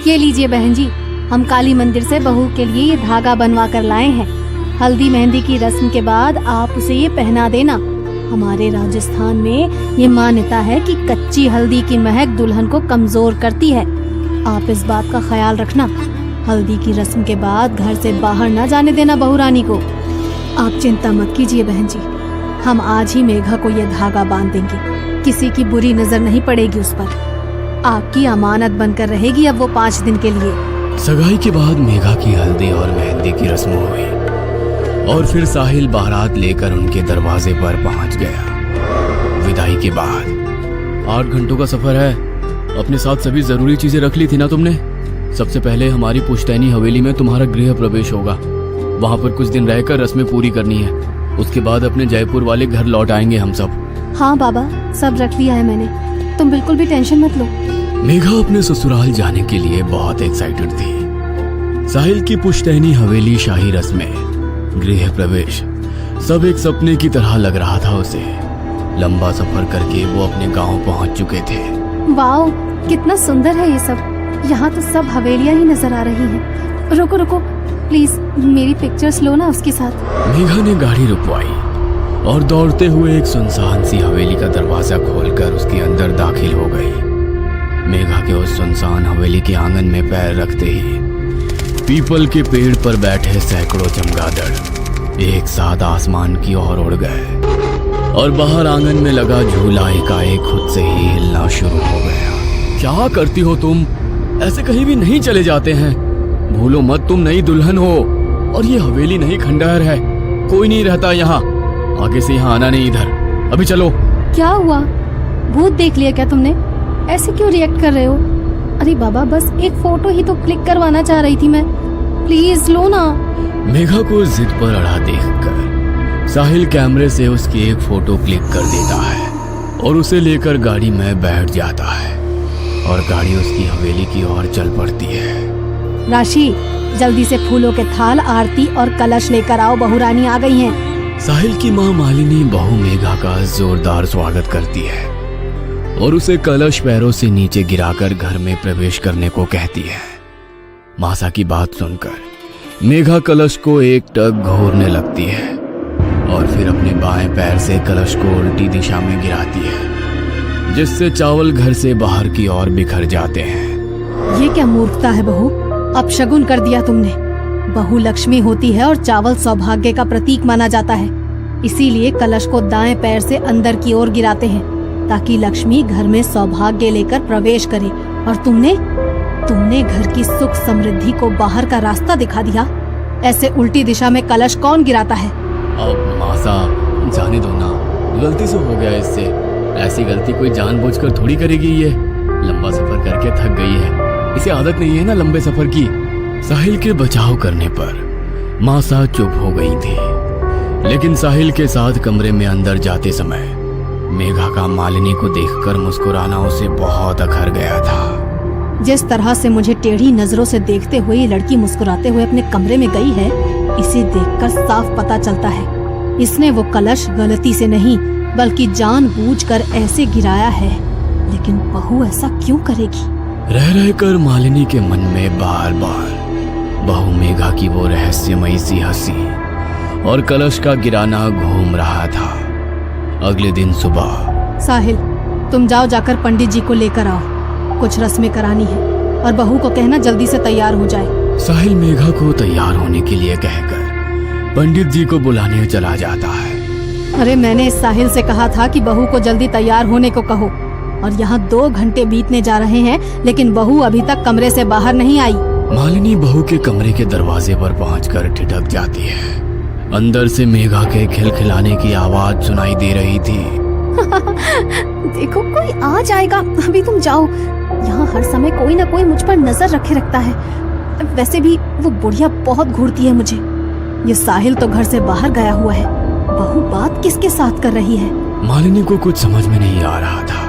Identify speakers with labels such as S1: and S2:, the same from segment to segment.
S1: ये लीजिए बहन जी, हम काली मंदिर से बहू के लिए ये धागा बनवा कर लाए हैं। हल्दी मेहंदी की रस्म के बाद आप उसे ये पहना देना। हमारे राजस्थान में ये मान्यता है कि कच्ची हल्दी की महक दुल्हन को कमजोर करती है। आप इस बात का ख्याल रखना। हल्दी की रस्म के बाद घर से बाहर न जाने देना बहू रानी को। आप चिंता मत कीजिए बहन जी, हम आज ही मेघा को ये धागा बांध देंगे। किसी की बुरी नजर नहीं पड़ेगी उस पर। आपकी अमानत बनकर रहेगी अब वो 5 दिन के लिए।
S2: सगाई के बाद मेघा की हल्दी और मेहंदी की रस्म हुई और फिर साहिल बारात लेकर उनके दरवाजे पर पहुंच गया। विदाई के बाद 8 घंटों का सफर है। अपने साथ सभी जरूरी चीजें रख ली थी ना तुमने? सबसे पहले हमारी पुश्तैनी हवेली में तुम्हारा गृह प्रवेश होगा। वहाँ पर कुछ दिन रहकर रस्में पूरी करनी है। उसके बाद अपने जयपुर वाले घर लौट आएंगे हम सब।
S1: हाँ बाबा, सब रख लिया है मैंने, तुम बिल्कुल भी टेंशन मत लो।
S2: मेघा अपने ससुराल जाने के लिए बहुत एक्साइटेड थी। साहिल की पुश्तैनी हवेली, शाही रस्में, गृह प्रवेश, सब एक सपने की तरह लग रहा था उसे। लंबा सफर करके वो अपने गांव पहुंच चुके थे।
S1: वाओ, कितना सुंदर है ये सब। यहाँ तो सब हवेलियाँ ही नजर आ रही हैं। रुको रुको प्लीज, मेरी पिक्चर्स लो ना उसके साथ।
S2: मेघा ने गाड़ी रुकवाई और दौड़ते हुए एक सुनसान सी हवेली का दरवाजा खोलकर उसके अंदर दाखिल हो गई। मेघा के उस सुनसान हवेली के आंगन में पैर रखते ही पीपल के पेड़ पर बैठे सैकड़ों चमगादड़ एक साथ आसमान की ओर उड़ गए और बाहर आंगन में लगा झूला एकाएक खुद से ही हिलना शुरू हो गया। क्या करती हो तुम? ऐसे कहीं भी नहीं चले जाते हैं। भूलो मत, तुम नई दुल्हन हो और ये हवेली नहीं खंडहर है। कोई नहीं रहता यहाँ। आगे से यहाँ आना नहीं इधर। अभी चलो।
S1: क्या हुआ? भूत देख लिया क्या तुमने? ऐसे क्यों रिएक्ट कर रहे हो? अरे बाबा, बस एक फोटो ही तो क्लिक करवाना चाह रही थी मैं। प्लीज लो ना।
S2: मेघा को जिद पर अड़ा देखकर साहिल कैमरे से उसकी एक फोटो क्लिक कर देता है और उसे लेकर गाड़ी में बैठ जाता है और गाड़ी उसकी हवेली की ओर चल पड़ती है।
S1: राशि, जल्दी से फूलों के थाल, आरती और कलश लेकर आओ, बहू रानी आ गई हैं।
S2: साहिल की माँ मालिनी बहू मेघा का जोरदार स्वागत करती है और उसे कलश पैरों से नीचे गिराकर घर में प्रवेश करने को कहती है। मासा की बात सुनकर मेघा कलश को एक टक घोरने लगती है और फिर अपने बाएं पैर से कलश को उल्टी दिशा में गिराती है, जिससे चावल घर से बाहर की ओर बिखर जाते हैं।
S1: ये क्या मूर्खता है बहू, अब शगुन कर दिया तुमने। बहू लक्ष्मी होती है और चावल सौभाग्य का प्रतीक माना जाता है। इसीलिए कलश को दाएं पैर से अंदर की ओर गिराते हैं ताकि लक्ष्मी घर में सौभाग्य लेकर प्रवेश करे। और तुमने घर की सुख समृद्धि को बाहर का रास्ता दिखा दिया। ऐसे उल्टी दिशा में कलश कौन गिराता है?
S2: अब मासा, जाने दो ना, गलती से हो गया इससे। ऐसी गलती कोई जानबूझकर थोड़ी करेगी। ये लंबा सफर करके थक गई है, इसे आदत नहीं है ना लंबे सफर की। साहिल के बचाव करने पर मासा चुप हो गई थी, लेकिन साहिल के साथ कमरे में अंदर जाते समय मेघा का मालिनी को देखकर मुस्कुराना उसे बहुत अखर गया था।
S1: जिस तरह से मुझे टेढ़ी नजरों से देखते हुए ये लड़की मुस्कुराते हुए अपने कमरे में गई है, इसे देखकर साफ पता चलता है इसने वो कलश गलती से नहीं बल्कि जानबूझकर ऐसे गिराया है। लेकिन बहू ऐसा क्यों करेगी?
S2: रह रहकर मालिनी के मन में बार बार बहू मेघा की वो रहस्यमयी सी हंसी और कलश का गिराना घूम रहा था। अगले दिन सुबह,
S1: साहिल, तुम जाओ, जाकर पंडित जी को लेकर आओ, कुछ रस्में करानी है और बहू को कहना जल्दी से तैयार हो जाए।
S2: साहिल मेघा को तैयार होने के लिए कहकर पंडित जी को बुलाने चला जाता है।
S1: अरे मैंने साहिल से कहा था कि बहू को जल्दी तैयार होने को कहो, और यहाँ 2 घंटे बीतने जा रहे हैं लेकिन बहू अभी तक कमरे से बाहर नहीं आई।
S2: मालिनी बहू के कमरे के दरवाजे पर पहुंचकर ठिठक जाती है। अंदर से मेघा के खिलखिलाने की आवाज सुनाई दे रही थी।
S1: देखो, कोई आ जाएगा, अभी तुम जाओ। यहाँ हर समय कोई ना कोई मुझ पर नजर रखे रखता है। वैसे भी वो बुढ़िया बहुत घूरती है मुझे। ये साहिल तो घर से बाहर गया हुआ है, बहू बात किसके साथ कर रही है?
S2: मालिनी को कुछ समझ में नहीं आ रहा था।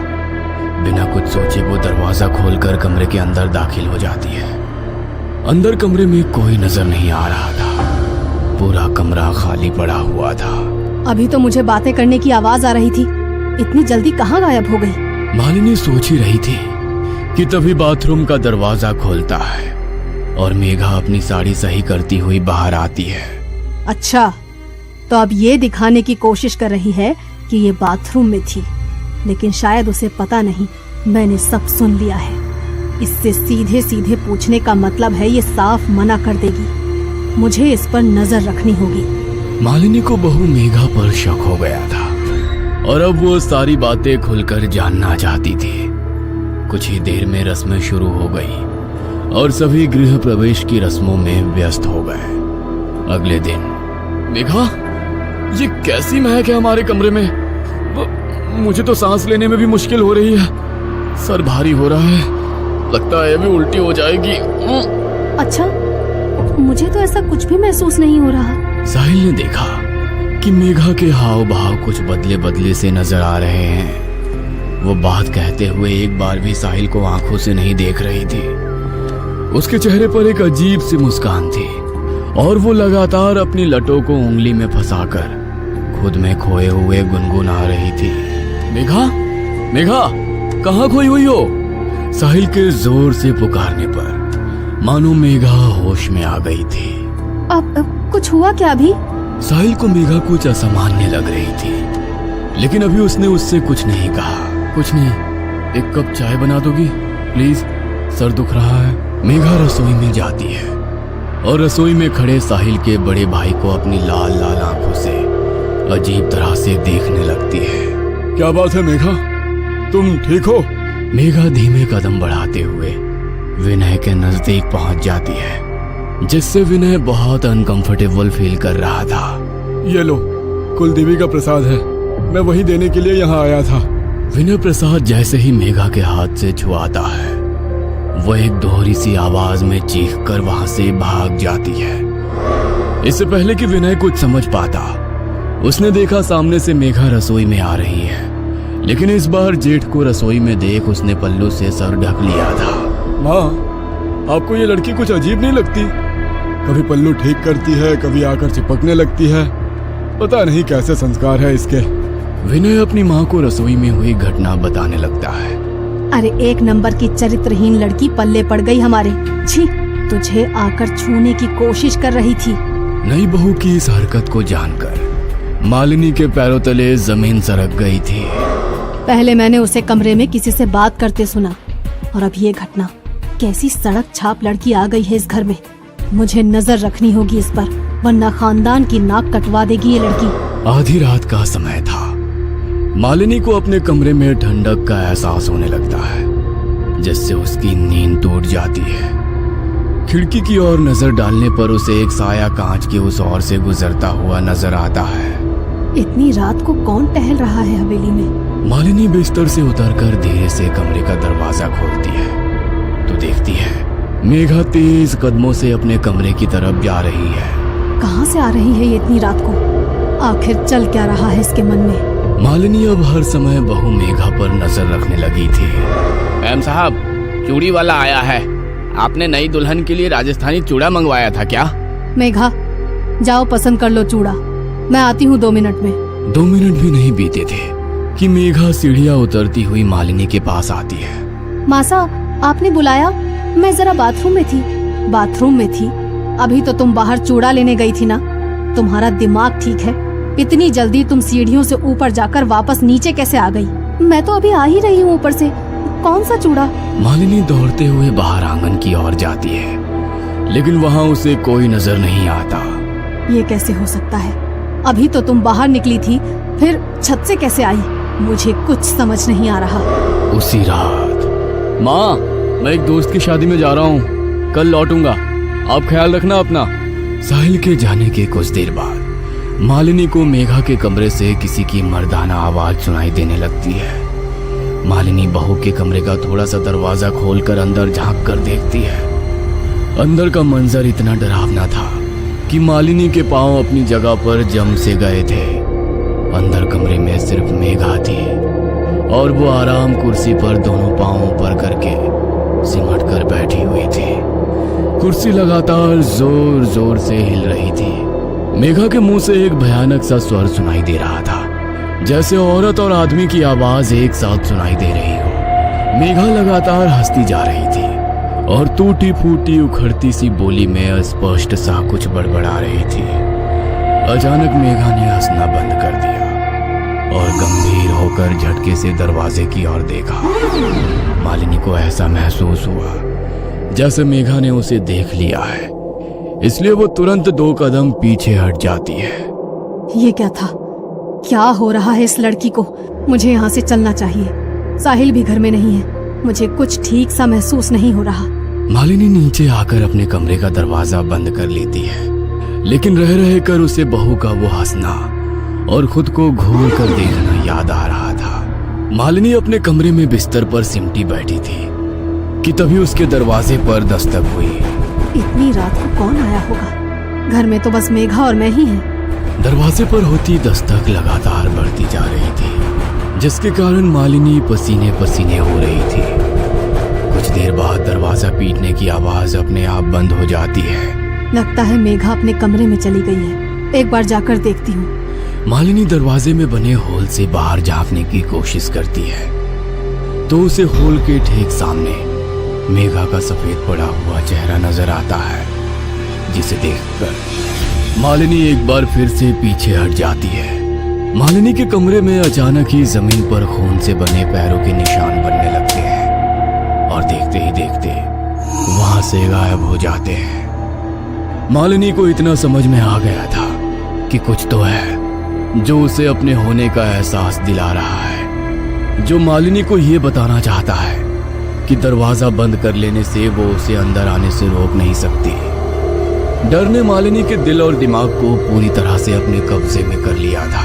S2: बिना कुछ सोचे वो दरवाजा खोलकर कमरे के अंदर दाखिल हो जाती है। अंदर कमरे में कोई नजर नहीं आ रहा था। पूरा कमरा खाली पड़ा हुआ था।
S1: अभी तो मुझे बातें करने की आवाज आ रही थी, इतनी जल्दी कहाँ गायब हो गई?
S2: मालिनी सोच ही रही थी कि तभी बाथरूम का दरवाजा खोलता है और मेघा अपनी साड़ी सही करती हुई बाहर आती है।
S1: अच्छा, तो अब ये दिखाने की कोशिश कर रही है कि ये बाथरूम में थी, लेकिन शायद उसे पता नहीं मैंने सब सुन लिया है। इससे सीधे सीधे पूछने का मतलब है ये साफ मना कर देगी। मुझे इस पर नजर रखनी होगी।
S2: मालिनी को बहू मेघा पर शक हो गया था और अब वो सारी बातें खुलकर जानना चाहती थी। कुछ ही देर में रस्में शुरू हो गई और सभी गृह प्रवेश की रस्मों में व्यस्त हो गए। अगले दिन, मेघा, ये कैसी महक है हमारे कमरे में? मुझे तो सांस लेने में भी मुश्किल हो रही है। सर भारी हो रहा है, लगता है अभी उल्टी हो जाएगी।
S1: अच्छा, मुझे तो ऐसा कुछ भी महसूस नहीं हो रहा।
S2: साहिल ने देखा कि मेघा के हाव भाव कुछ बदले बदले से नजर आ रहे हैं। वो बात कहते हुए एक बार भी साहिल को आंखों से नहीं देख रही थी। उसके चेहरे पर एक अजीब सी मुस्कान थी और वो लगातार अपनी लटों को उंगली में फंसाकर खुद में खोए हुए गुनगुना रही थी। मेघा, मेघा, कहाँ खोई हुई हो? साहिल के जोर से पुकारने पर मानो मेघा होश में आ गई थी।
S1: अब कुछ हुआ क्या अभी?
S2: साहिल को मेघा कुछ असामान्य लग रही थी, लेकिन अभी उसने उससे कुछ नहीं कहा। कुछ नहीं, एक कप चाय बना दोगी प्लीज? सर दुख रहा है। मेघा रसोई में जाती है और रसोई में खड़े साहिल के बड़े भाई को अपनी लाल लाल आंखों से अजीब तरह से देखने लगती है। क्या बात है मेघा, तुम ठीक हो? मेघा धीमे कदम बढ़ाते हुए विनय के नजदीक पहुंच जाती है, जिससे विनय बहुत अनकंफर्टेबल फील कर रहा था। ये लो, कुलदेवी का प्रसाद है, मैं वही देने के लिए यहाँ आया था। विनय प्रसाद जैसे ही मेघा के हाथ से छुआता है, वो एक दोहरी सी आवाज में चीख कर वहां से भाग जाती है। इससे पहले कि विनय कुछ समझ पाता, उसने देखा सामने से मेघा रसोई में आ रही है, लेकिन इस बार जेठ को रसोई में देख उसने पल्लू से सर ढक लिया था। माँ, आपको ये लड़की कुछ अजीब नहीं लगती? कभी पल्लू ठीक करती है, कभी आकर चिपकने लगती है, पता नहीं कैसे संस्कार है इसके। विनय अपनी माँ को रसोई में हुई घटना बताने लगता है।
S1: अरे एक नंबर की चरित्रहीन लड़की पल्ले पड़ गई हमारे। छी, तुझे आकर छूने की कोशिश कर रही थी।
S2: नई बहू की इस हरकत को जानकर मालिनी के पैरों तले जमीन सरक गई थी।
S1: पहले मैंने उसे कमरे में किसी से बात करते सुना, और अब ये घटना। कैसी सड़क छाप लड़की आ गई है इस घर में। मुझे नजर रखनी होगी इस पर, वरना खानदान की नाक कटवा देगी ये लड़की।
S2: आधी रात का समय था। मालिनी को अपने कमरे में ठंडक का एहसास होने लगता है, जिससे उसकी नींद टूट जाती है। खिड़की की ओर नजर डालने पर उसे एक साया कांच के उस ओर से गुजरता हुआ नजर आता है।
S1: इतनी रात को कौन टहल रहा है हवेली में?
S2: मालिनी बिस्तर से उतरकर धीरे से कमरे का दरवाजा खोलती है तो देखती है मेघा तेज कदमों से अपने कमरे की तरफ जा रही है।
S1: कहाँ से आ रही है ये इतनी रात को? आखिर चल क्या रहा है इसके मन में?
S2: मालिनी अब हर समय बहू मेघा पर नजर रखने लगी थी।
S3: मैम साहब, चूड़ी वाला आया है। आपने नई दुल्हन के लिए राजस्थानी चूड़ा मंगवाया था क्या?
S1: मेघा, जाओ पसंद कर लो चूड़ा, मैं आती हूँ 2 मिनट में।
S2: 2 मिनट भी नहीं बीते थे कि मेघा सीढ़ियाँ उतरती हुई मालिनी के पास आती है।
S1: मासा, आपने बुलाया? मैं जरा बाथरूम में थी। बाथरूम में थी? अभी तो तुम बाहर चूड़ा लेने गई थी ना? तुम्हारा दिमाग ठीक है? इतनी जल्दी तुम सीढ़ियों से ऊपर जाकर वापस नीचे कैसे आ गई? मैं तो अभी आ ही रही हूँ ऊपर से। कौन सा चूड़ा?
S2: मालिनी दौड़ते हुए बाहर आंगन की ओर जाती है, लेकिन वहाँ उसे कोई नजर नहीं आता।
S1: ये कैसे हो सकता है? अभी तो तुम बाहर निकली थी, फिर छत से कैसे आई? मुझे कुछ समझ नहीं आ रहा।
S2: उसी रात। माँ, मैं एक दोस्त की शादी में जा रहा हूँ, कल लौटूंगा, आप ख्याल रखना अपना। साहिल के जाने के कुछ देर बाद मालिनी को मेघा के कमरे से किसी की मर्दाना आवाज सुनाई देने लगती है। मालिनी बहू के कमरे का थोड़ा सा दरवाजा खोलकर अंदर झांक कर देखती है। अंदर का मंजर इतना डरावना था कि मालिनी के पांव अपनी जगह पर जम से गए थे। अंदर कमरे में सिर्फ मेघा थी और वो आराम कुर्सी पर दोनों पांव ऊपर करके सिमट कर बैठी हुई थी। कुर्सी लगातार जोर जोर से हिल रही थी। मेघा के मुंह से एक भयानक सा स्वर सुनाई दे रहा था, जैसे औरत और आदमी की आवाज एक साथ सुनाई दे रही हो। मेघा लगातार हंसती जा रही थी और टूटी फूटी उखड़ती सी बोली में अस्पष्ट सा कुछ बड़बड़ा रही थी। अचानक मेघा ने हंसना बंद कर दिया और गंभीर होकर झटके से दरवाजे की ओर देखा। मालिनी को ऐसा महसूस हुआ जैसे मेघा ने उसे देख लिया है, इसलिए वो तुरंत 2 कदम पीछे हट जाती है।
S1: ये क्या था? क्या हो रहा है इस लड़की को? मुझे यहाँ से चलना चाहिए। साहिल भी घर में नहीं है। मुझे कुछ ठीक सा महसूस नहीं हो रहा।
S2: मालिनी नीचे आकर अपने कमरे का दरवाजा बंद कर लेती है, लेकिन रह रह कर उसे बहू का वो हंसना और खुद को घूर कर देखना याद आ रहा था। मालिनी अपने कमरे में बिस्तर पर सिमटी बैठी थी कि तभी उसके दरवाजे पर दस्तक हुई।
S1: इतनी रात को कौन आया होगा? घर में तो बस मेघा और मैं ही हैं।
S2: दरवाजे पर होती दस्तक लगातार बढ़ती जा रही थी, जिसके कारण मालिनी पसीने पसीने हो रही थी। कुछ देर बाद दरवाजा पीटने की आवाज अपने आप बंद हो जाती है।
S1: लगता है मेघा अपने कमरे में चली गई है। एक बार जाकर देखती हूँ।
S2: मालिनी दरवाजे में बने होल से बाहर झांकने की कोशिश करती है तो उसे होल के ठीक सामने मेघा का सफेद पड़ा हुआ चेहरा नजर आता है, जिसे देखकर मालिनी एक बार फिर से पीछे हट जाती है। मालिनी के कमरे में अचानक ही जमीन पर खून से बने पैरों के निशान बनने लगते हैं और देखते ही देखते वहां से गायब हो जाते हैं। मालिनी को इतना समझ में आ गया था कि कुछ तो है जो उसे अपने होने का एहसास दिला रहा है, जो मालिनी को ये बताना चाहता है कि दरवाजा बंद कर लेने से वो उसे अंदर आने से रोक नहीं सकती। डर ने मालिनी के दिल और दिमाग को पूरी तरह से अपने कब्जे में कर लिया था।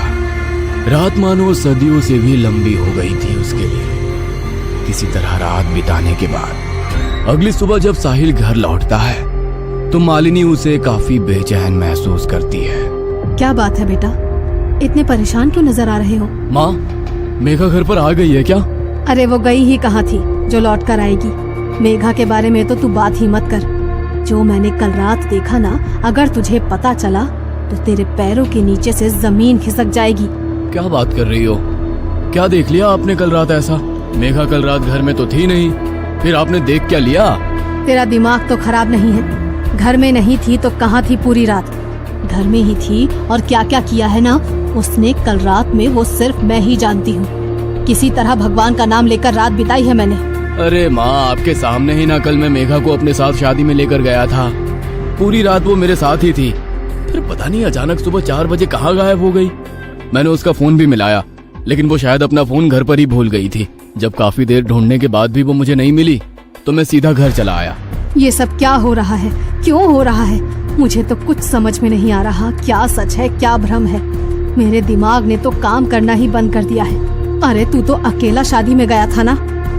S2: रात मानो सदियों से भी लंबी हो गई थी उसके लिए। किसी तरह रात बिताने के बाद अगली सुबह जब साहिल घर लौटता है तो मालिनी उसे काफी बेचैन महसूस करती है।
S1: क्या बात है बेटा? इतने परेशान क्यों नजर आ रहे हो?
S2: माँ, मेघा घर पर आ गई है क्या?
S1: अरे वो गई ही कहाँ थी जो लौट कर आएगी। मेघा के बारे में तो तू बात ही मत कर। जो मैंने कल रात देखा ना, अगर तुझे पता चला तो तेरे पैरों के नीचे से जमीन खिसक जाएगी।
S2: क्या बात कर रही हो? क्या देख लिया आपने कल रात ऐसा? मेघा कल रात घर में तो थी नहीं, फिर आपने देख क्या लिया?
S1: तेरा दिमाग तो खराब नहीं है? घर में नहीं थी तो कहाँ थी पूरी रात? घर में ही थी और क्या क्या किया है ना उसने कल रात में, वो सिर्फ मैं ही जानती हूँ। किसी तरह भगवान का नाम लेकर रात बिताई है मैंने।
S2: अरे माँ, आपके सामने ही ना कल मैं मेघा को अपने साथ शादी में लेकर गया था। पूरी रात वो मेरे साथ ही थी, फिर पता नहीं अचानक सुबह 4 बजे कहाँ गायब हो गई। मैंने उसका फोन भी मिलाया, लेकिन वो शायद अपना फोन घर पर ही भूल गई थी। जब काफी देर ढूंढने के बाद भी वो मुझे नहीं मिली तो मैं सीधा घर चला आया।
S1: ये सब क्या हो रहा है? क्यों हो रहा है? मुझे तो कुछ समझ में नहीं आ रहा। क्या सच है, क्या भ्रम है? मेरे दिमाग ने तो काम करना ही बंद कर दिया है। अरे तू तो अकेला शादी में गया था ना,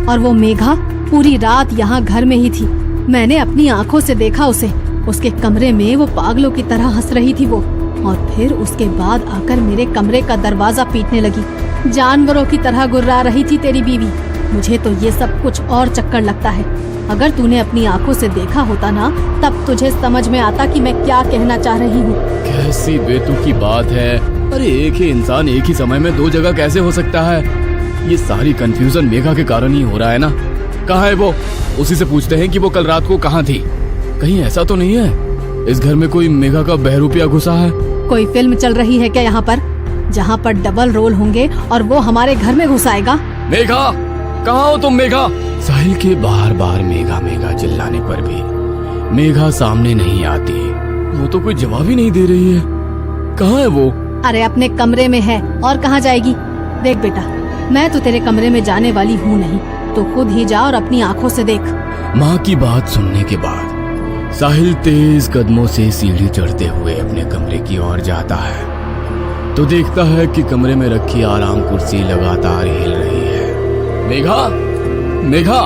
S1: और वो मेघा पूरी रात यहाँ घर में ही थी। मैंने अपनी आंखों से देखा उसे। उसके कमरे में वो पागलों की तरह हंस रही थी वो, और फिर उसके बाद आकर मेरे कमरे का दरवाजा पीटने लगी। जानवरों की तरह गुर्रा रही थी तेरी बीवी। मुझे तो ये सब कुछ और चक्कर लगता है। अगर तूने अपनी आंखों से देखा होता ना, तब तुझे समझ में आता कि मैं क्या कहना चाह रही हूँ।
S2: कैसी बेतुकी बात है। अरे एक ही इंसान एक ही समय में 2 जगह कैसे हो सकता है? ये सारी कंफ्यूजन मेघा के कारण ही हो रहा है ना। कहाँ है वो? उसी से पूछते हैं कि वो कल रात को कहाँ थी। कहीं ऐसा तो नहीं है इस घर में कोई मेघा का बहरूपिया घुसा है?
S1: कोई फिल्म चल रही है क्या यहाँ पर, जहाँ पर डबल रोल होंगे और वो हमारे घर में घुस आएगा?
S2: मेघा, कहाँ हो तुम मेघा? साहिल के बार बार मेघा मेघा चिल्लाने पर भी मेघा सामने नहीं आती। वो तो कोई जवाब ही नहीं दे रही है। कहाँ है वो?
S1: अरे अपने कमरे में है, और कहाँ जाएगी? देख बेटा, मैं तो तेरे कमरे में जाने वाली हूँ नहीं, तो खुद ही जा और अपनी आंखों से देख।
S2: माँ की बात सुनने के बाद साहिल तेज कदमों से सीढ़ी चढ़ते हुए अपने कमरे की ओर जाता है तो देखता है कि कमरे में रखी आराम कुर्सी लगातार हिल रही है। मेघा, मेघा!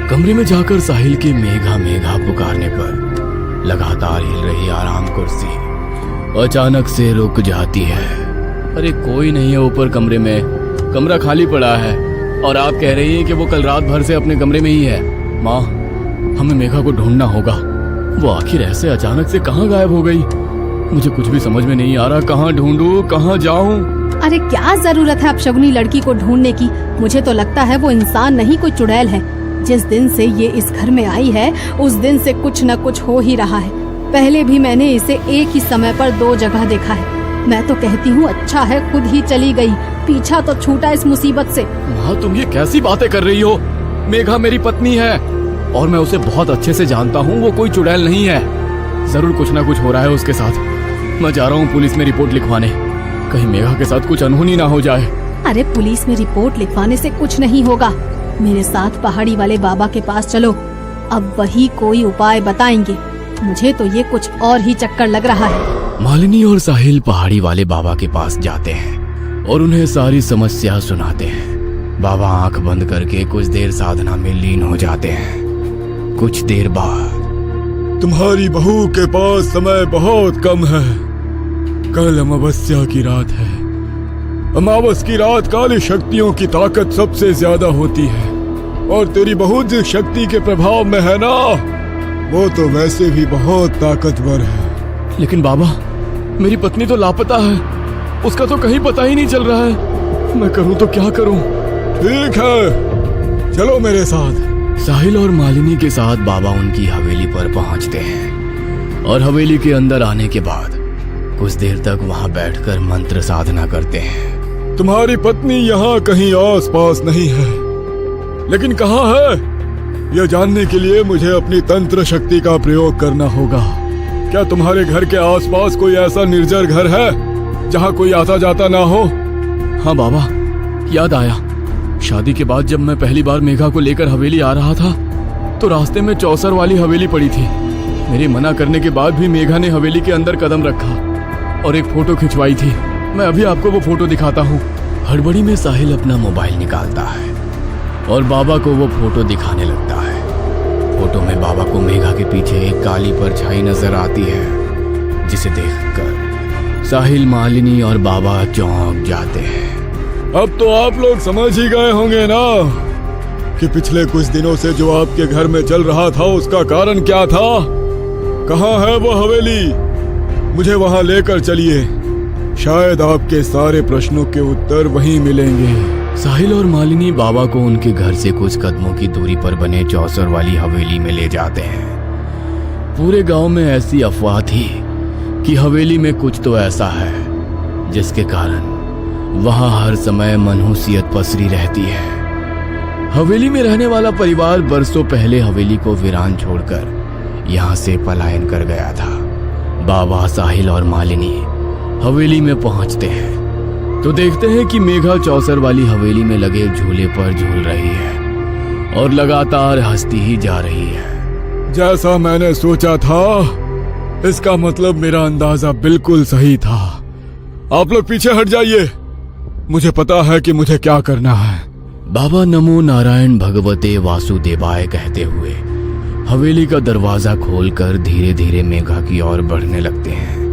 S2: कमरे में जाकर साहिल के मेघा मेघा पुकारने पर लगातार हिल रही आराम कुर्सी अचानक से रुक जाती है। अरे कोई नहीं है ऊपर कमरे में, कमरा खाली पड़ा है, और आप कह रही हैं कि वो कल रात भर से अपने कमरे में ही है। माँ, हमें मेघा को ढूंढना होगा। वो आखिर ऐसे अचानक से कहाँ गायब हो गई? मुझे कुछ भी समझ में नहीं आ रहा। कहाँ ढूंढूं, कहाँ जाऊं?
S1: अरे क्या जरूरत है अपशगुनी लड़की को ढूंढने की। मुझे तो लगता है वो इंसान नहीं, कोई चुड़ैल है। जिस दिन से ये इस घर में आई है उस दिन से कुछ न कुछ हो ही रहा है। पहले भी मैंने इसे एक ही समय पर 2 जगह देखा है। मैं तो कहती हूँ अच्छा है खुद ही चली गई, पीछा तो छूटा इस मुसीबत से।
S2: माँ तुम ये कैसी बातें कर रही हो? मेघा मेरी पत्नी है और मैं उसे बहुत अच्छे से जानता हूँ। वो कोई चुड़ैल नहीं है। जरूर कुछ ना कुछ हो रहा है उसके साथ। मैं जा रहा हूँ पुलिस में रिपोर्ट लिखवाने, कहीं मेघा के साथ कुछ अनहोनी ना हो जाए।
S1: अरे पुलिस में रिपोर्ट लिखवाने से कुछ नहीं होगा। मेरे साथ पहाड़ी वाले बाबा के पास चलो, अब वही कोई उपाय बताएंगे। मुझे तो ये कुछ और ही चक्कर लग रहा है।
S2: मालिनी और साहिल पहाड़ी वाले बाबा के पास जाते हैं और उन्हें सारी समस्या सुनाते हैं। बाबा आंख बंद करके कुछ देर साधना में लीन हो जाते हैं। कुछ देर बाद,
S4: तुम्हारी बहू के पास समय बहुत कम है। कल अमावस्या की रात है। अमावस की रात काली शक्तियों की ताकत सबसे ज्यादा होती है और तेरी बहू जिस शक्ति के प्रभाव में है ना, वो तो वैसे भी बहुत ताकतवर है।
S2: लेकिन बाबा मेरी पत्नी तो लापता है, उसका तो कहीं पता ही नहीं चल रहा है। मैं करूं तो क्या करूं?
S4: ठीक है, चलो मेरे साथ।
S2: साहिल और मालिनी के साथ बाबा उनकी हवेली पर पहुंचते हैं और हवेली के अंदर आने के बाद कुछ देर तक वहां बैठकर मंत्र साधना करते हैं।
S4: तुम्हारी पत्नी यहाँ कहीं आस पास नहीं है, लेकिन कहाँ है यह जानने के लिए मुझे अपनी तंत्र शक्ति का प्रयोग करना होगा। क्या तुम्हारे घर के आसपास कोई ऐसा निर्जर घर है जहाँ कोई आता जाता ना हो?
S2: हाँ बाबा, याद आया। शादी के बाद जब मैं पहली बार मेघा को लेकर हवेली आ रहा था तो रास्ते में चौसर वाली हवेली पड़ी थी। मेरे मना करने के बाद भी मेघा ने हवेली के अंदर कदम रखा और एक फोटो खिंचवाई थी। मैं अभी आपको वो फोटो दिखाता हूँ। हड़बड़ी में साहिल अपना मोबाइल निकालता है और बाबा को वो फोटो दिखाने लगता है। फोटो में बाबा को मेघा के पीछे एक काली परछाई नजर आती है, जिसे देखकर साहिल, मालिनी और बाबा चौंक जाते हैं।
S4: अब तो आप लोग समझ ही गए होंगे ना कि पिछले कुछ दिनों से जो आपके घर में चल रहा था उसका कारण क्या था। कहाँ है वो हवेली? मुझे वहां लेकर चलिए, शायद आपके सारे प्रश्नों के उत्तर वहीं मिलेंगे।
S2: साहिल और मालिनी बाबा को उनके घर से कुछ कदमों की दूरी पर बने चौसर वाली हवेली में ले जाते हैं। पूरे गांव में ऐसी अफवाह थी कि हवेली में कुछ तो ऐसा है जिसके कारण वहां हर समय मनहूसियत पसरी रहती है। हवेली में रहने वाला परिवार बरसों पहले हवेली को वीरान छोड़कर यहाँ से पलायन कर गया था। बाबा, साहिल और मालिनी हवेली में पहुंचते हैं तो देखते हैं कि मेघा चौसर वाली हवेली में लगे झूले पर झूल रही है और लगातार हंसती ही जा रही है।
S4: जैसा मैंने सोचा था, इसका मतलब मेरा अंदाजा बिल्कुल सही था। आप लोग पीछे हट जाइए, मुझे पता है कि मुझे क्या करना है।
S2: बाबा नमो नारायण भगवते वासुदेवाय कहते हुए हवेली का दरवाजा खोलकर धीरे धीरे मेघा की ओर बढ़ने लगते हैं।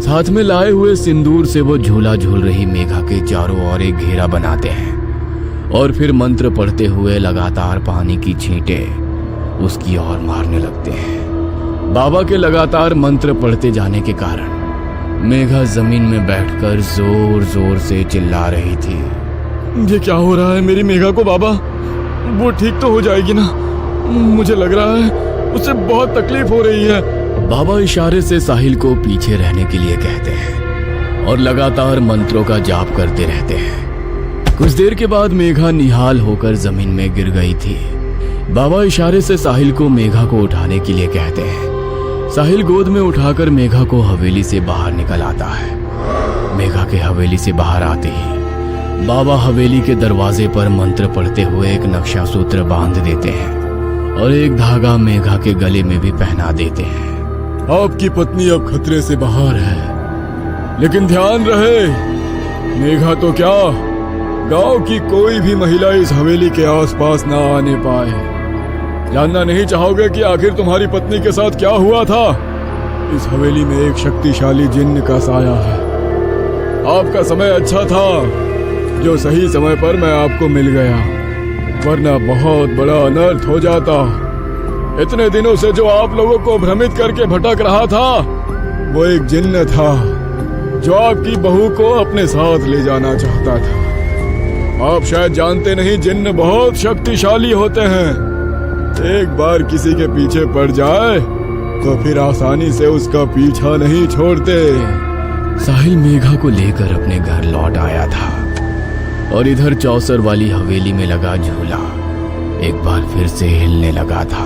S2: साथ में लाए हुए सिंदूर से वो झूला झूल रही मेघा के चारों ओर एक घेरा बनाते हैं और फिर मंत्र पढ़ते हुए लगातार पानी की छींटें उसकी ओर मारने लगते हैं। बाबा के लगातार मंत्र पढ़ते जाने के कारण मेघा जमीन में बैठकर जोर जोर से चिल्ला रही थी।
S4: ये क्या हो रहा है मेरी मेघा को? बाबा, वो ठीक तो हो जाएगी ना? मुझे लग रहा है उसे बहुत तकलीफ हो रही है।
S2: बाबा इशारे से साहिल को पीछे रहने के लिए कहते हैं और लगातार मंत्रों का जाप करते रहते हैं। कुछ देर के बाद मेघा निहाल होकर जमीन में गिर गई थी। बाबा इशारे से साहिल को मेघा को उठाने के लिए कहते हैं। साहिल गोद में उठाकर मेघा को हवेली से बाहर निकल आता है। मेघा के हवेली से बाहर आते ही बाबा हवेली के दरवाजे पर मंत्र पढ़ते हुए एक नक्शा सूत्र बांध देते हैं और एक धागा मेघा के गले में भी पहना देते हैं।
S4: आपकी पत्नी अब खतरे से बाहर है, लेकिन ध्यान रहे, मेघा तो क्या, गांव की कोई भी महिला इस हवेली के आसपास ना आने पाए। जानना नहीं चाहोगे कि आखिर तुम्हारी पत्नी के साथ क्या हुआ था? इस हवेली में एक शक्तिशाली जिन्न का साया है। आपका समय अच्छा था जो सही समय पर मैं आपको मिल गया, वरना बहुत बड़ा अनर्थ हो जाता। इतने दिनों से जो आप लोगों को भ्रमित करके भटक रहा था वो एक जिन्न था। जो आपकी बहू को अपने साथ ले जाना चाहता था। आप शायद जानते नहीं, जिन्न बहुत शक्तिशाली होते हैं। एक बार किसी के पीछे पड़ जाए तो फिर आसानी से उसका पीछा नहीं छोड़ते।
S2: साहिल मेघा को लेकर अपने घर लौट आया था और इधर चौसर वाली हवेली में लगा झूला एक बार फिर से हिलने लगा था।